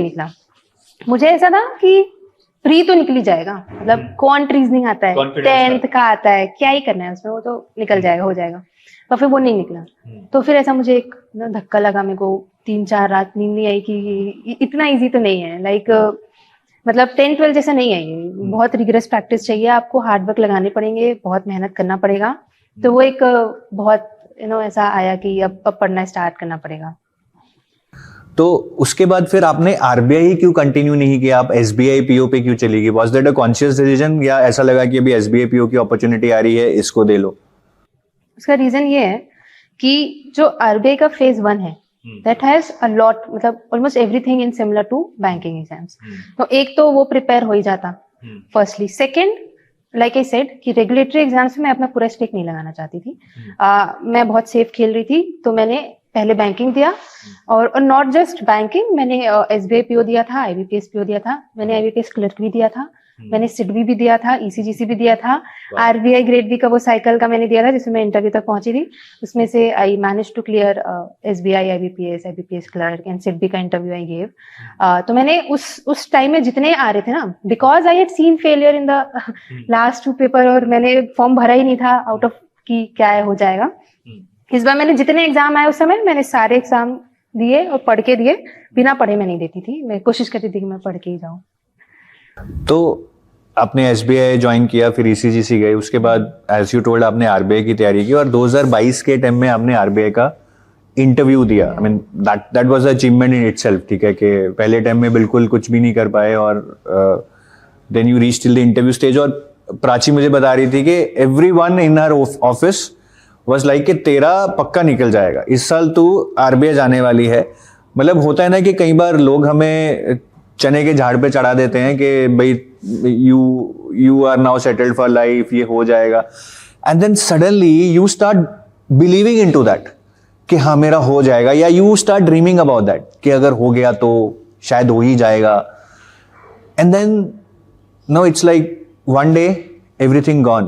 निकला। मुझे ऐसा था कि प्री तो निकल ही जाएगा, मतलब क्वांट रीजनिंग आता है, 10th का आता है, क्या ही करना है उसमें, वो तो निकल जाएगा, हो जाएगा। पर फिर वो नहीं निकला। तो फिर ऐसा मुझे एक धक्का लगा, मेरे को 3-4 रात नींद नहीं आई कि इतना इजी तो नहीं है, लाइक मतलब 10-12 जैसा नहीं है ये, बहुत रिगरस प्रैक्टिस चाहिए आपको, हार्ड वर्क लगाने पड़ेंगे, बहुत मेहनत करना पड़ेगा। तो वो एक बहुत ऐसा आया कि अब पढ़ना स्टार्ट करना पड़ेगा। तो उसके बाद फिर आपने आरबीआई क्यों कंटिन्यू नहीं किया, आप एसबीआई पीओ पे क्यों चली गई? Was that a conscious decision या ऐसा लगा कि अभी एसबीआई पीओ की अपॉर्चुनिटी आ रही है, इसको दे लो? उसका रीजन ये है कि जो आरबीआई का फेज 1 है, दैट हैज अ लॉट, मतलब almost everything in similar to banking exams. तो एक तो वो प्रिपेयर हो ही जाता firstly. Second, like I said कि रेगुलेटरी एग्जाम्स में मैं अपना पूरा स्टेक नहीं लगाना चाहती थी। मैं बहुत सेफ खेल रही थी, तो मैंने पहले बैंकिंग दिया, और नॉट जस्ट बैंकिंग, मैंने एसबीआई पीओ दिया था, आईबीपीएस पीओ दिया था, मैंने आईबीपीएस क्लर्क भी दिया था, मैंने सिडबी भी दिया था, ईसीजीसी भी दिया था, आरबीआई ग्रेड बी का वो साइकिल का मैंने दिया था जिसमें मैं इंटरव्यू तक पहुंची थी। उसमें से I manage to clear SBI, IBPS clerk and SIDBI का इंटरव्यू आई गेव। तो मैंने उस टाइम में जितने आ रहे थे ना, because I had seen failure in the last 2 paper, और मैंने फॉर्म भरा ही नहीं था आउट ऑफ की क्या है हो जाएगा। इस बार मैंने जितने एग्जाम आए उस समय मैंने सारे एग्जाम दिए और पढ़ के दिए, बिना पढ़े मैं नहीं देती थी, मैं कोशिश करती थी कि मैं पढ़ के ही जाऊं। तो आपने एसबीआई ज्वाइन किया, फिर ईसीजीसी गए, उसके बाद एज यू टोल्ड आपने आरबीआई की तैयारी की, और 2022 के टाइम में आपने आरबीआई का इंटरव्यू दिया। I mean that was a achievement in itself, ठीक है, कि पहले टाइम में बिल्कुल कुछ भी नहीं कर पाए और then you reach till the interview stage. और प्राची मुझे बता रही थी कि everyone in her office was like कि तेरा पक्का निकल जाएगा, इस साल तू आरबीआई जाने वाली है। मतलब होता है ना कि कई बार लोग हमें चने के झाड़ पे चढ़ा देते हैं कि भाई you are now settled for life, ये हो जाएगा, and then suddenly you start believing into that कि हाँ मेरा हो जाएगा, या you start dreaming about that कि अगर हो गया तो शायद हो ही जाएगा, and then no it's like one day everything gone.